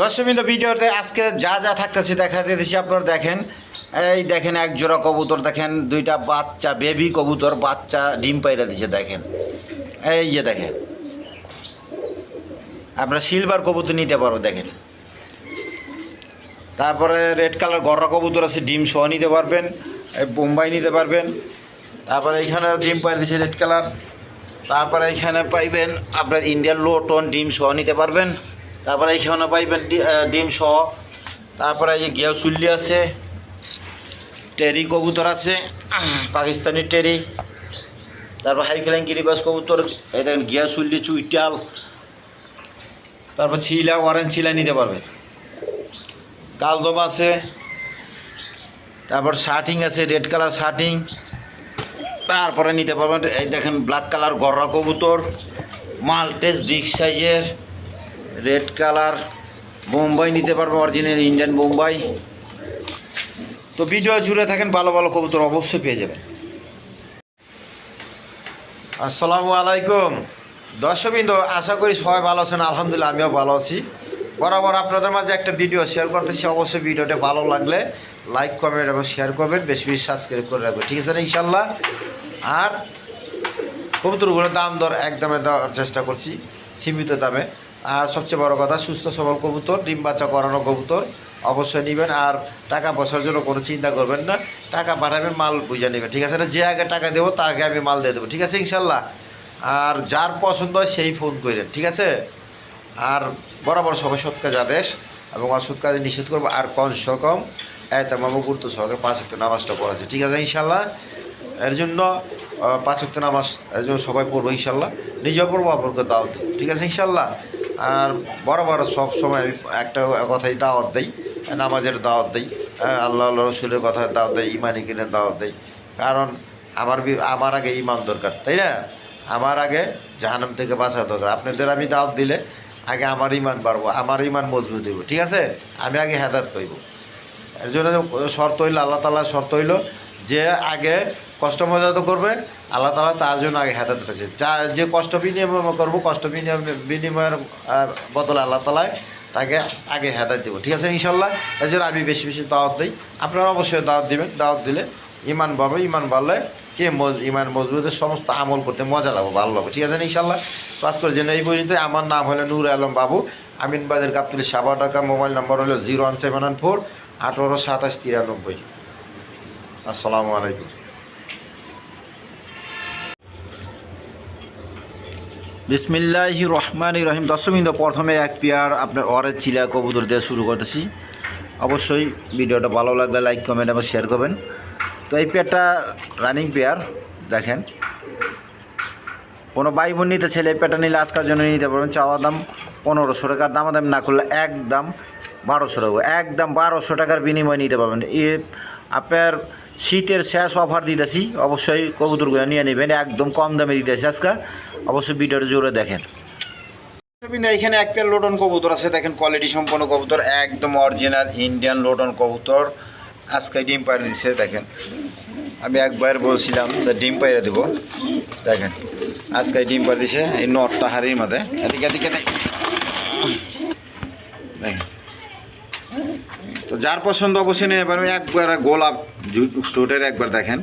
দর্শকবৃন্দ, ভিডিওতে আজকে যা যা থাকতেছে দেখা দিতেছি। আপনারা দেখেন, এই দেখেন এক জোড়া কবুতর, দেখেন দুইটা বাচ্চা বেবি কবুতর, বাচ্চা ডিম পাইরা দিছে। দেখেন এই যে দেখেন, আপনারা সিলভার কবুতর নিতে পারো। দেখেন, তারপরে রেড কালার গররা কবুতর আছে, ডিম সহ নিতে পারবেন। বোম্বাই নিতে পারবেন। তারপরে এইখানে ডিম পাইরা দিছে রেড কালার। তারপরে এইখানে পাইবেন আপনার ইন্ডিয়ান লোটন, ডিম সহ নিতে পারবেন। তারপরে এইখানে পাইবেন ডিম সহ। তারপরে এই যে গিয়াসুল্লি আছে, টেরি কবুতর আছে, পাকিস্তানি টেরি। তারপর হাই ফ্লাইং গিরিবাস কবুতর, এই দেখেন গিয়াসুল্লি, চুইটাল। তারপর ছিলা, অরেঞ্জ ছিলা নিতে পারবেন। কালদম আছে। তারপর শার্টিং আছে, রেড কালার শার্টিং। তারপরে নিতে পারবেন এই দেখেন ব্ল্যাক কালার গররা কবুতর, মাল্টেস বিগ সাইজের, রেড কালার বোম্বাই নিতে পারবেন, অরিজিনাল ইন্ডিয়ান বোম্বাই। তো ভিডিও জুড়ে থাকেন, ভালো ভালো কবুতর অবশ্যই পেয়ে যাবেন। আসসালামু আলাইকুম দর্শকবৃন্দ, আশা করি সবাই ভালো আছেন। আলহামদুলিল্লাহ, আমিও ভালো আছি। বরাবর আপনাদের মাঝে একটা ভিডিও শেয়ার করতেছি। অবশ্যই ভিডিওটা ভালো লাগলে লাইক, কমেন্ট এবং শেয়ার করবেন, বেশি বেশি সাবস্ক্রাইব করে রাখবেন, ঠিক আছে না ইনশাল্লাহ। আর কবুতরগুলোর দাম দর একদমে দেওয়ার চেষ্টা করছি, সীমিত দামে। আর সবচেয়ে বড় কথা, সুস্থ সবল কবুতর, ডিম বাচ্চা করানো কবুতর অবশ্যই নেবেন। আর টাকা পয়সার জন্য কোনো চিন্তা করবেন না, টাকা পাঠাবেন, মাল বুঝে নেবেন, ঠিক আছে না। যে আগে টাকা দেবো তার আগে আমি মাল দিয়ে দেবো, ঠিক আছে ইনশাল্লাহ। আর যার পছন্দ হয় সেই ফোন করেন, ঠিক আছে। আর বরাবর সবাই সৎ কাজ আদেশ এবং অসৎ কাজে নিষেধ করবো। আর কমসে কম এতমাম গুরুত্ব সহকারে 5 ওয়াক্ত নামাজটা পড়াচ্ছে, ঠিক আছে ইনশাল্লাহ। এর জন্য 5 ওয়াক্ত নামাজ এর জন্য সবাই পড়বো ইনশাল্লাহ। নিজেও পড়বো, আপনাকে দাওয়াত দেবো, ঠিক আছে ইনশাল্লাহ। আর বরাবর সব সময় আমি একটা কথাই দাওয়াত দিই, নামাজের দাওয়াত দিই, আল্লাহ রসুলের কথা দাওয়াত দেয়, ইমানি কিনে দাওয়াত দেয়। কারণ আমার আগে ইমান দরকার, তাই না। আমার আগে জাহান্নাম থেকে বাঁচা দরকার। আপনাদের আমি দাওয়াত দিলে আগে আমার ইমান বাড়বো, আমার ইমান মজবুত হইব, ঠিক আছে। আমি আগে হেদায়েত পাইব। এর জন্য শর্ত হইল, আল্লাহ তাআলার শর্ত হইল যে আগে কষ্ট মর্যাদা করবে, আল্লাহ তাআলা তার জন্য আগে হেদায়েত দিতেছে। যে কষ্ট বিনিময় করবো, কষ্ট বিনিময়ের বদলে আল্লাহ তাআলা তাকে আগে হেদায়েত দেবো, ঠিক আছে ইনশাল্লাহ। এর জন্য আমি বেশি বেশি দাওয়াত দিই। আপনারা অবশ্যই দাওয়াত দিবেন। দাওয়াত দিলে ইমান বাড়বে, ইমান বাড়লে ইমান মজবুতের সমস্ত আমল করতে মজা লাগবে, ভালো লাগবে, ঠিক আছে ইনশাল্লাহ। পাস করে জেনে এই পর্যন্ত। আমার নাম হলো নূর আলম বাবু, আমিনবাজার গাবতলী, সাবা ঢাকা। মোবাইল নম্বর হলো 01714 18 27 93। আসসালামু আলাইকুম। বিসমিল্লাহির রহমানির রহিম। দর্শকবৃন্দ, প্রথমে এক পেয়ার আপনার অরেঞ্জ চিলা কবুতর দিয়ে শুরু করতেছি। অবশ্যই ভিডিওটা ভালো লাগলে লাইক, কমেন্ট এবং শেয়ার করবেন। তো এই পেয়ারটা রানিং পেয়ার। দেখেন, কোনো ভাই বোন নিতে ছেলে এই পেয়ারটা নিলে আজকের জন্য নিতে পারবেন। চাওয়া দাম 1500 টাকার, দামাদাম না করলে একদম 1200 টাকা, একদম 1200 টাকার বিনিময়ে নিতে পারবেন। আপনার শীতের শেষ অফার দিতেছি, অবশ্যই কবুতরগুলো নিয়ে নেবেন, একদম কম দামে দিতেছি আজকে। অবশ্যই ভিডিওটা জোরে দেখেন। এখানে এক পেয়ার লোটন কবুতর আছে, দেখেন কোয়ালিটি সম্পন্ন কবুতর, একদম অরিজিনাল ইন্ডিয়ান লোটন কবুতর। আজকে ডিম পাইরে দিচ্ছে, দেখেন। আমি একবার বলছিলাম ডিম পাইরে দেবো, দেখেন আজকে ডিম পাইরে দিছে। এই নটটা হাড়ির মধ্যে এদিকে এদিকে দেখেন। তো যার পছন্দ অবশ্যই নিয়ে পারবেন। একবার গোলাপ স্টোটের একবার দেখেন,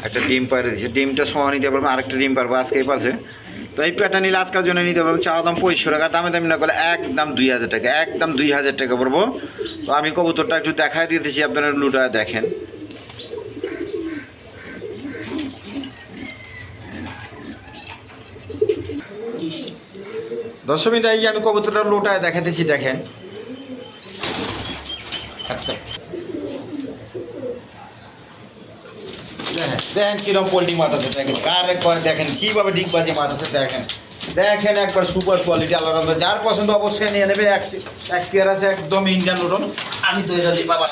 একটা ডিম পাইরে দিচ্ছে, ডিমটা সহ নিতে পারবেন। আরেকটা ডিম পারবো আজকেই পারছে। তো এই পেয়ারটা নিলে আজকের জন্য নিতে পারবেন। চাওয়া দাম 2500 টাকা, দামে দামি না করলে একদম 2000 টাকা, একদম 2000 টাকা পড়বো। তো আমি কবুতরটা একটু দেখাই দিতেছি, আপনারা লুটা দেখেন। দর্শকবৃন্দ, এই যে আমি কবুতরটা লুটায় দেখাতেছি, দেখেন। দেখেন কিরকম পোল্ট্রি মাথাতে, দেখেন কার একবার দেখেন কীভাবে ডিগবাজি মাথাতে, দেখেন দেখেন একবার সুপার কোয়ালিটি, আলাদা। যার পছন্দ অবশ্যই নিয়ে নেবে। এক পেয়ার আছে একদম ইন্ডিয়ান লোটন। আমি তো যাচ্ছি বাবা,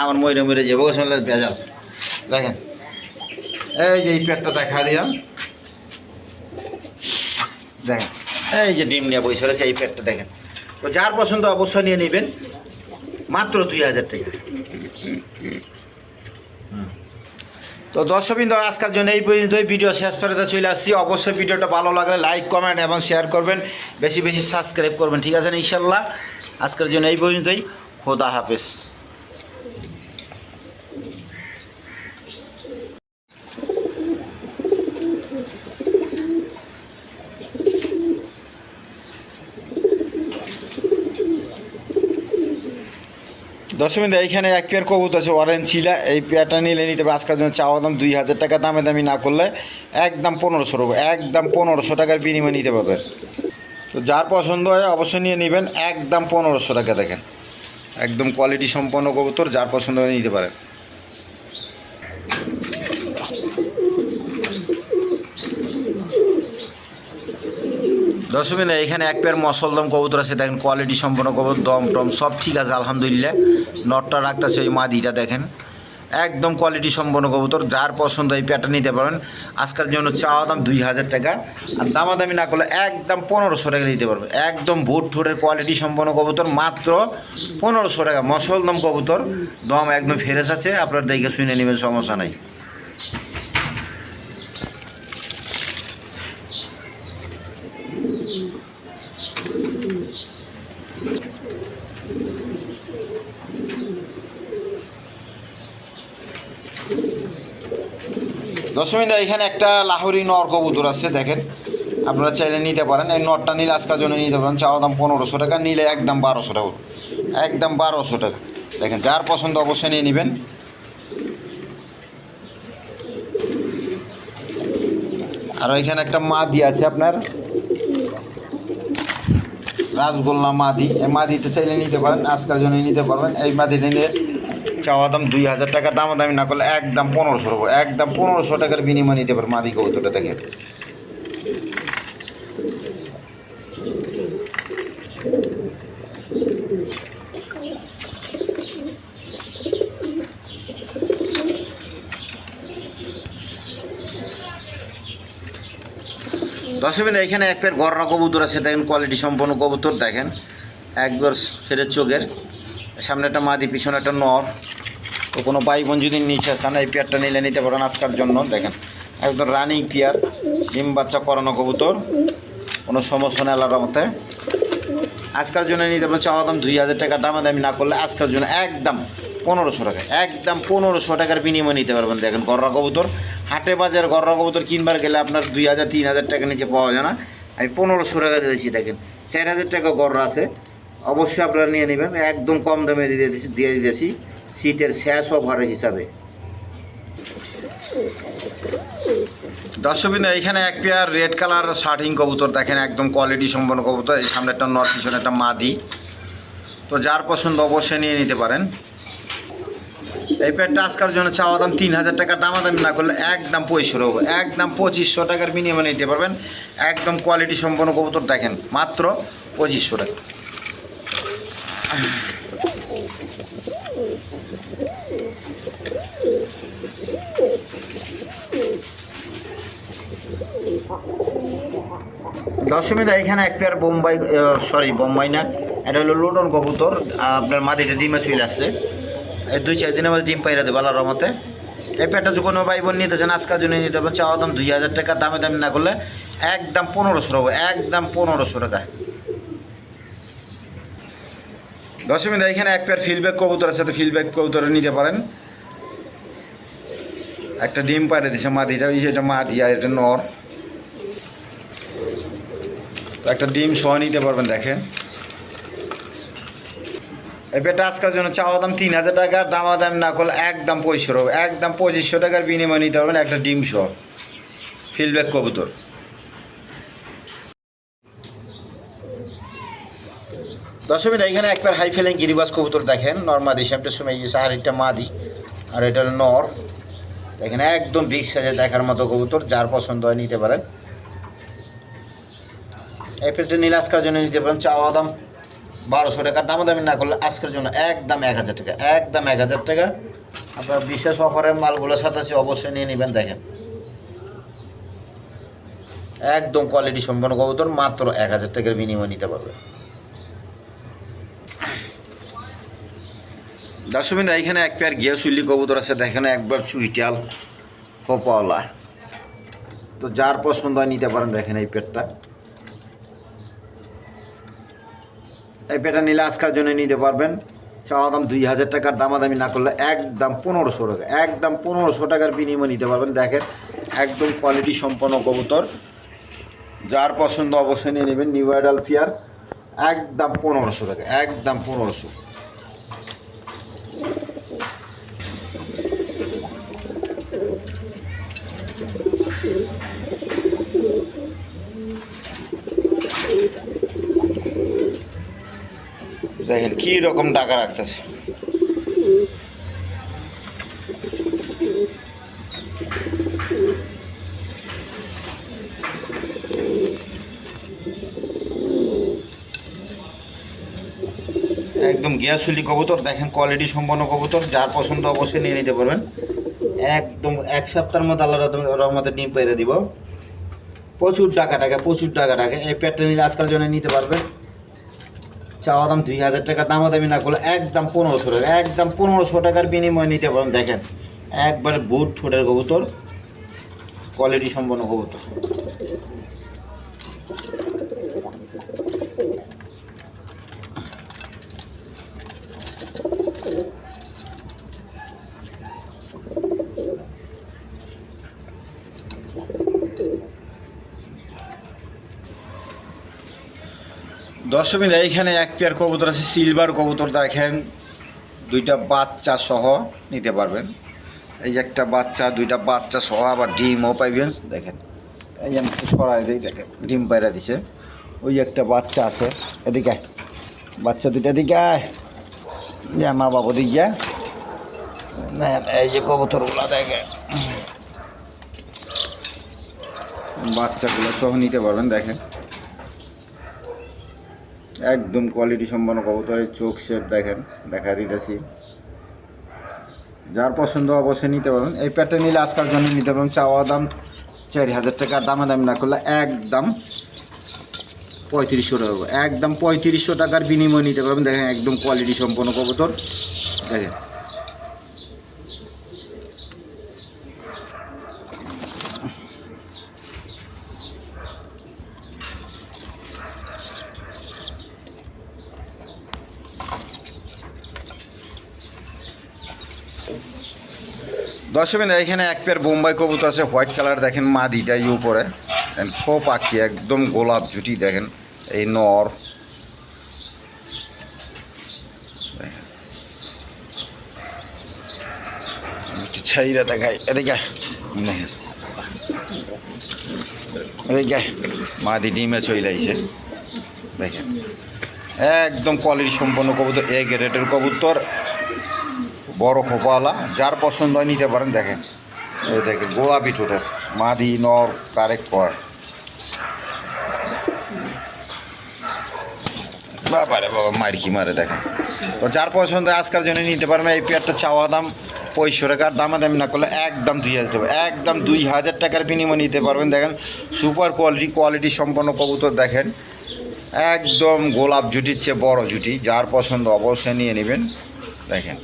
আমার মরে মরে যাবো ভেজাল। দেখেন এই যে এই পেয়ারটা দেখা দিলাম, দেখেন এই যে ডিম নিয়ে বসে রয়েছে, এই পেয়ারটা দেখেন। তো যার পছন্দ অবশ্যই নিয়ে নেবেন, মাত্র 2000 টাকা। তো দর্শকবৃন্দ আজকের জন্য এই পর্যন্তই, ভিডিও শেষ পর্যন্ত চলে আসছি। অবশ্যই ভিডিওটা ভালো লাগলে লাইক কমেন্ট এবং শেয়ার করবেন, বেশি বেশি সাবস্ক্রাইব করবেন, ঠিক আছে না? ইনশাল্লাহ আজকের জন্য এই পর্যন্তই। খোদা হাফেজ। দর্শকবৃন্দ এইখানে এক পেয়ার কবুতর আছে অরেঞ্জ ছিলা, এই পেয়ারটা নিলে নিতে হবে। আজকের জন্য চাওয়া দাম 2000 টাকা, দামি না করলে একদম 1500 টাকা, একদম 1500 টাকার বিনিময়ে নিতে পারবেন। তো যার পছন্দ হয় অবশ্যই নিয়ে নেবেন, একদম 1500 টাকা। দেখেন একদম কোয়ালিটি সম্পন্ন কবুতর, যার পছন্দ হয় নিতে পারেন। দর্শকবৃন্দ এখানে এক পেয়ার মসলদম কবুতর আছে, দেখেন কোয়ালিটি সম্পন্ন কবুতর, দম টম সব ঠিক আছে আলহামদুলিল্লাহ। নটটা রাখতেছে ওই মাদিটা, দেখেন একদম কোয়ালিটি সম্পন্ন কবুতর, যার পছন্দ এই পেয়ারটা নিতে পারবেন। আজকের জন্য চাওয়া দাম 2000 টাকা, আর দামাদামি না করলে একদম 1500 টাকা নিতে পারবেন। একদম ভুট ঠোঁটের কোয়ালিটি সম্পন্ন কবুতর, মাত্র 1500 টাকা। মসলদম কবুতর, দম একদম ফ্রেশ আছে, আপনারা দেখে শুনে নেবেন, সমস্যা নাই। দর্শকবৃন্দ এখানে একটা লাহোরি নর কবুতর আছে, দেখেন আপনারা চাইলে নিতে পারেন। এই নটটা নিলে আজকের জন্য নিতে পারেন, চাওয়া দাম 1500 টাকা, নিলে একদম 1200 টাকা, একদম 1200 টাকা। দেখেন যার পছন্দ অবশ্যই নিয়ে নেবেন। আর এখানে একটা মাদি আছে আপনার, রাজগোল্লা মাদি, এই মাদিটা চাইলে নিতে পারেন, আজকের জন্য নিতে পারবেন। এই মাদিটা নিয়ে চাওয়া দাম 2000 টাকা, দামি না করলে একদম 1500 টাকা, একদম 1500 টাকার বিনিময় নিতে পারেন মাদি কবুতরটা। দেখেন দর্শকবৃন্দ এখানে এক পেয়ার গররা কবুতর আছে, দেখেন কোয়ালিটি সম্পন্ন কবুতর, দেখেন একবার ফেরের চোখের, সামনে একটা মাদি পিছনে একটা নর। তো কোনো ভাই বোন যদি নিচে চান এই পেয়ারটা নিলে নিতে পারেন আজকের জন্য। দেখেন একদম রানিং পেয়ার, ডিম বাচ্চা করানো কবুতর, কোনো সমস্যা নেই আল্লাহর রহমতে। আজকের জন্য নিতে পারেন, চাওয়া দাম 2000 টাকা, দামি না করলে আজকের জন্য একদম 1500 টাকা, একদম 1500 টাকার বিনিময় নিতে পারবেন। দেখেন গররা কবুতর, হাটে বাজার গররা কবুতর কিনবার গেলে আপনার 2000-3000 টাকা নিচে পাওয়া যায় না, আমি 1500 টাকা দিয়েছি। দেখেন 4000 টাকা গররা আছে, অবশ্যই আপনারা নিয়ে নেবেন, একদম কম দামে দিয়ে দিয়েছি শীতের শেষ অফারের হিসাবে। দর্শকবৃন্দ এখানে এক পেয়ার রেড কালার শার্টিং কবুতর, দেখেন একদম কোয়ালিটি সম্পন্ন কবুতর, এই সামনে একটা নর পিছনে একটা মাদি। তো যার পছন্দ অবশ্যই নিয়ে নিতে পারেন। এই পেয়ারটা আজকের জন্য চাওয়া দাম 3000 টাকা, দামাদামি না করলে একদম 2500, একদম 2500 টাকার বিনিময়ে নিতে পারবেন। একদম কোয়ালিটি সম্পন্ন কবুতর, দেখেন মাত্র 2500 টাকা। দর্শকবৃন্দ এখানে এক পেয়ার বোম্বাই না, এটা হলো লুটন কবুতর, আপনার মাটিতে ডিমে চলে আসছে, এই 2-4 দিনের মধ্যে ডিম পাইরা দেবে আল্লাহর রহমতে। এই পেয়ারটা যে কোনো ভাই বোন নিতেছেন আজকের জন্য নিতে পারবেন, চাওয়া দাম 2000 টাকা, দামি না করলে একদম 1500 টাকা, একদম 1500 টাকা। দর্শকবৃন্দ এখানে এক পেয়ার ফিলব্যাক কবুতর আছে, তো ফিলব্যাক কবুতর নিতে পারেন। একটা ডিম পাইরে দিছে মাদিটা, এটা মাদি আর এটা নর, একটা ডিম সহ নিতে পারবেন। দেখেন এই পেয়ারটা আজকের জন্য চাওয়া দাম 3000 টাকা, দামাদামি না করলে একদম 2500, একদম 2500 টাকার বিনিময় নিতে পারবেন একটা ডিম সহ ফিলব্যাক কবুতর। দর্শকবৃন্দ এখানে এক পেয়ার হাই ফেলিং গিরিবাজ কবুতর, দেখেন নর্মাদি শ্যামটার সময় আর একটা মাদি আর এটা নর, দেখেন একদম বিগ সাইজে দেখার মতো কবুতর, যার পছন্দ হয় নিতে পারেন। এই পেয়ারটা নীল আজকের জন্য নিতে পারেন, চাওয়া দাম 1200 টাকা, দামাদামি না করলে আজকের জন্য একদম 1000 টাকা, একদম 1000 টাকা। আপনার বিশেষ অফারের মালগুলোর সাথে আছে, অবশ্যই নিয়ে নেবেন। দেখেন একদম কোয়ালিটি সম্পন্ন কবুতর, মাত্র 1000 টাকার বিনিময় নিতে পারবে। দর্শকবৃন্দ এখানে এক পেয়ার গিয়াসুল্লি কবুতর আছে, দেখেন একবার চুইটাল, খোপাওয়ালা। তো যার পছন্দ হয় নিতে পারেন। দেখেন এই পেটটা, এই পেটটা নিলে আজকের জন্য নিতে পারবেন। চাওয়া দাম 2000 টাকার, দামাদামি না করলে একদম 1500 টাকা, একদম 1500 টাকার বিনিময়ে নিতে পারবেন। দেখেন একদম কোয়ালিটি সম্পন্ন কবুতর, যার পছন্দ অবশ্যই নিয়ে নেবেন। নিউ আইডাল ফিয়ার একদম 1500 টাকা, একদম 1500। দেখেন কি রকম টাকা রাখতেছে। একদম গিয়াসুলি কবুতর, দেখেন কোয়ালিটি সম্পন্ন কবুতর, যার পছন্দ অবশ্যই নিয়ে নিতে পারবেন। একদম এক সপ্তাহের মধ্যে আল্লাহ রহমতের ডিম পেরে দিব। প্রচুর টাকা, প্রচুর টাকা। এই পেটটা নিলে আজকাল জন্য নিতে পারবেন। চাওয়া দাম 2000 টাকা, দামাদামি না করলে একদম 1500 টাকা, একদম 1500 টাকার বিনিময়ে নিতে পারেন। দেখেন একবারে বুট ঠোঁটের কবুতর, কোয়ালিটি সম্পন্ন কবুতর। দর্শক, এইখানে এক পেয়ার কবুতর আছে, সিলভার কবুতর। দেখেন দুইটা বাচ্চা সহ নিতে পারবেন। এই যে একটা বাচ্চা, দুইটা বাচ্চা সহ, আবার ডিমও পাইবেন। দেখেন এই যে আমি সরাই দিই, দেখেন ডিম পায়রা দিছে। ওই একটা বাচ্চা আছে, এদিকে বাচ্চা দুইটা দিকে যে মা বাবু দিকে। এই যে কবুতরগুলো দেখেন, বাচ্চাগুলো সহ নিতে পারবেন। দেখেন একদম কোয়ালিটি সম্পন্ন কবুতরের চোখ শেপ দেখেন, দেখা দিতেছি। যার পছন্দ অবশ্যই নিতে পারবেন। এই প্যাটটা নিলে আজকাল জন্য নিতে পারবেন। চাওয়া দাম 4000 টাকা, দামাদামি না করলে একদম 3500 টাকা, একদম 3500 টাকার বিনিময়ে নিতে পারবেন। দেখেন একদম কোয়ালিটি সম্পন্ন কবুতর। দেখেন দর্শক, এখানে এক পেয়ার বোম্বাই কবুতর আছে, হোয়াইট কালার। দেখেন মাদিটা উপরে খো পাখি, একদম গোলাপ জুটি। দেখেন এই নর, ছাইরা দেখায়। এদিকে এদিকে মাদি ডিমে চলে আইছে। দেখেন একদম কোয়ালিটি সম্পন্ন কবুতর, এ গ্রেডের কবুতর, বড় খোপাওয়ালা। যার পছন্দ হয় নিতে পারেন। দেখেন এই দেখেন গোলাপি ঠোঁটের মাদি নর কারেক্ট কয়। বাবারে বাবা মারকি মারে। দেখেন তো যার পছন্দ আজকের জন্য নিতে পারবেন। এই পেয়ারটা চাওয়া দাম 500 টাকার, দামাদামি না করলে একদম 2000 টাকা, একদম 2000 টাকার বিনিময়ে নিতে পারবেন। দেখেন সুপার কোয়ালিটি সম্পন্ন কবুতর। দেখেন একদম গোলাপ জুটির চেয়ে বড় জুটি, যার পছন্দ অবশ্যই নিয়ে নেবেন। দেখেন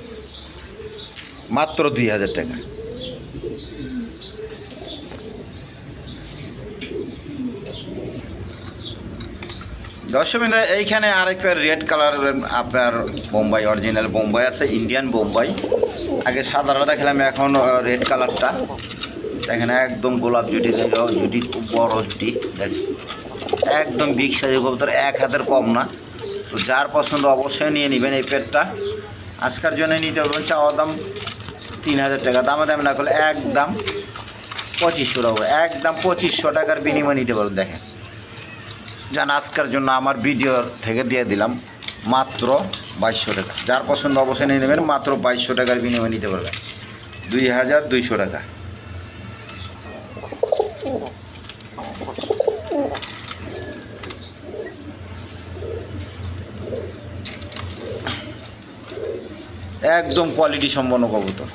মাত্র 2000 টাকা। দর্শক, এইখানে আরেক পেয়ার রেড কালার আপনার বোম্বাই, অরিজিনাল বোম্বাই আছে, ইন্ডিয়ান বোম্বাই। আগে সাদাটা দেখলাম, এখন রেড কালারটা। দেখেন একদম গোলাপ জুটি, জুটি খুব বড় জুটি। দেখেন একদম বিগ সাইজের কবুতর, এক হাতের কম না। তো যার পছন্দ অবশ্যই নিয়ে নেবেন। এই পেয়ারটা আজকের জন্য নিতে পারবেন। চাওয়া দাম 3000 টাকা, দামাদামি না করলে একদম 2500 টাকা, একদম 2500 টাকার বিনিময়ে নিতে পারবেন। দেখেন জান আজকের জন্য আমার ভিডিও থেকে দিয়ে দিলাম মাত্র 2200 টাকা। যার পছন্দ অবশ্যই নিয়ে নেবেন। মাত্র 2200 টাকার বিনিময়ে নিতে পারবেন। 2200 টাকা। একদম কোয়ালিটি সম্পন্ন কবুতর।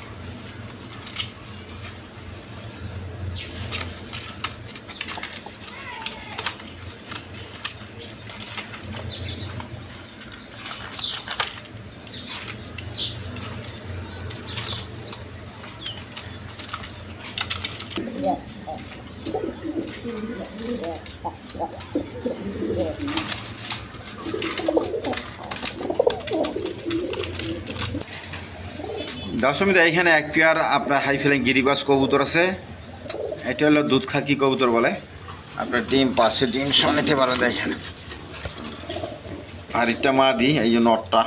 দশমিতে এইখানে এক পেয়ার আপনার হাই ফ্লাইং গিরিবাস কবুতর আছে। এটা হলো দুধ খাকি কবুতর বলে। আপনার ডিম পাশে ডিম সহ নিতে পারেন দেখেন। আর একটা মাদি, এই যে নটটা।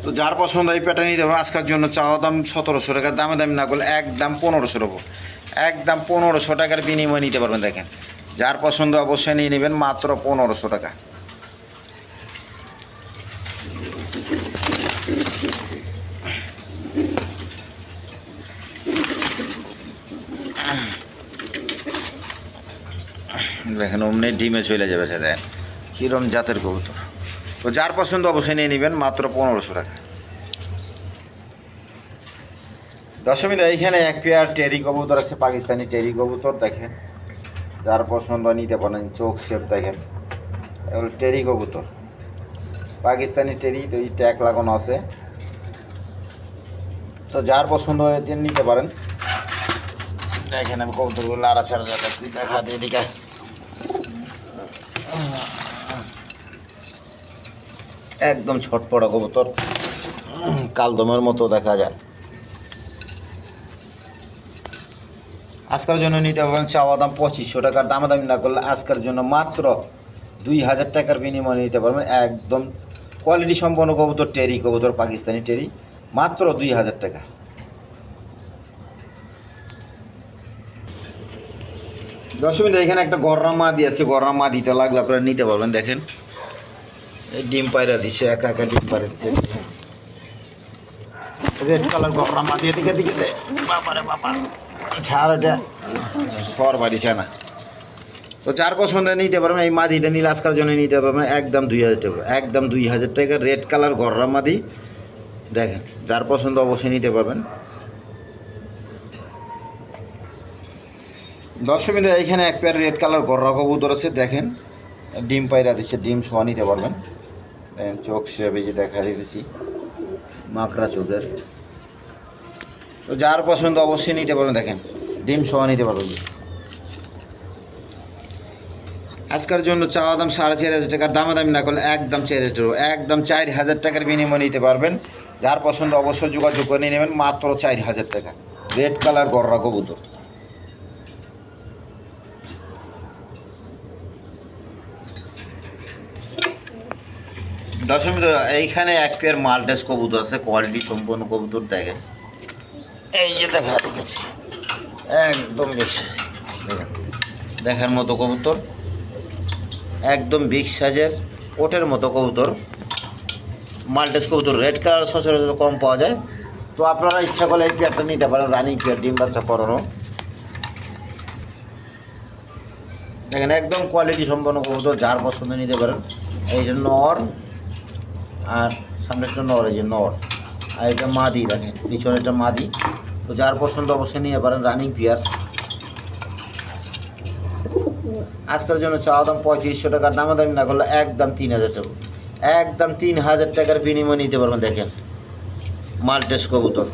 তো যার পছন্দ এই পেয়ারটা নিতে পারেন। আজকের জন্য চাওয়া দাম 1700 টাকা, দামে দামি না করলে একদম 1500 টাকা, একদম 1500 টাকার বিনিময়ে নিতে পারবেন। দেখেন যার পছন্দ অবশ্যই নিয়ে নেবেন, মাত্র 1500 টাকা। দেখেন অমনি ডিমে চলে যাবে, সে দেখেন কিরম জাতের কবুতর। তো যার পছন্দ অবশ্যই নিয়ে নেবেন, মাত্র 1500 টাকা। দশমিতে এইখানে এক পেয়ার টেরি কবুতর আছে, পাকিস্তানি টেরি কবুতর। দেখেন যার পছন্দ নিতে পারেন। চোখ শেপ দেখেন, এগুলো টেরি কবুতর, পাকিস্তানি টেরি। তো এই ট্যাগ লাগানো আছে। তো যার পছন্দ হয়ে নিতে পারেন। দেখেন আমি কবুতরগুলো নাড়াচাড়া দেখা দিয়ে দিকে একদম ছটপটা কবুতর, কালদমের মতো দেখা যায়। আজকের জন্য নিতে পারবেন চাওয়া দাম 2500 টাকার, দামাদামি না করলে আজকের জন্য মাত্র 2000 টাকার বিনিময়ে নিতে পারবেন। একদম কোয়ালিটি সম্পন্ন কবুতর, টেরি কবুতর, পাকিস্তানি টেরি, মাত্র 2000 টাকা। দশমিতে এখানে একটা গররা মাদি আছে, গররা মাদিটা লাগলে আপনারা নিতে পারবেন। দেখেন এই ডিম পায়রা দিচ্ছে, একা একা ডিম পায়রা দিচ্ছে। রেড কালার গররা মাদি, এদিকে দিকে বাবারে বাবা ছাড়, এটা সর বাড়িছে না। তো যার পছন্দ নিতে পারবেন। এই মাদিটা নীল আজকার জন্য নিতে পারবেন একদম 2000 টাকা, একদম 2000 টাকা। রেড কালার গররা মাদি দেখেন, যার পছন্দ অবশ্যই নিতে পারবেন। দর্শকবৃন্দ এইখানে এক পেয়ার রেড কালার গররা কবুতর আছে। দেখেন ডিম পায়রা দিচ্ছে, ডিম সহ নিতে পারবেন। দেখেন চোখ সেবে যে দেখা দিতেছি, মাকড়া চোখের। তো যার পছন্দ অবশ্যই নিতে পারবেন। দেখেন ডিম সহ নিতে পারবেন। আজকের জন্য চাওয়া দাম 4500 টাকার, দামাদামি না করলে একদম 4000, একদম 4000 টাকার বিনিময়ে নিতে পারবেন। যার পছন্দ অবশ্যই যোগাযোগ করে নিয়ে নেবেন, মাত্র 4000 টাকা। রেড কালার গররা কবুতর। দশমিক এইখানে এক পেয়ার মাল্টেস কবুতর আছে, কোয়ালিটি সম্পন্ন কবুতর। দেখেন এই যে দেখা দিতেছি, একদম বেশি দেখেন দেখার মতো কবুতর, একদম বিগ সাইজের ওটের মতো কবুতর, মাল্টেস কবুতর। রেড কালার সচরাচর কম পাওয়া যায়। তো আপনারা ইচ্ছা করলে এই পেয়ারটা নিতে পারেন, রানিং পেয়ার, ডিম বাচ্চা করানো। দেখেন একদম কোয়ালিটি সম্পন্ন কবুতর, যার পছন্দ নিতে পারেন। এই যে নর, আর সামনেরটা নর, এই যে নর, আর এটা মাদি। দেখেন পিছনেরটা মাদি। তো যার পছন্দ অবশ্যই নিতে পারেন, রানিং পেয়ার। আজকের জন্য চাওয়া দাম 3500 টাকার, দামাদামি না করলে একদম 3000 টাকা, একদম 3000 টাকার বিনিময়ে নিতে পারবেন। দেখেন মাল্টেস কবুতর।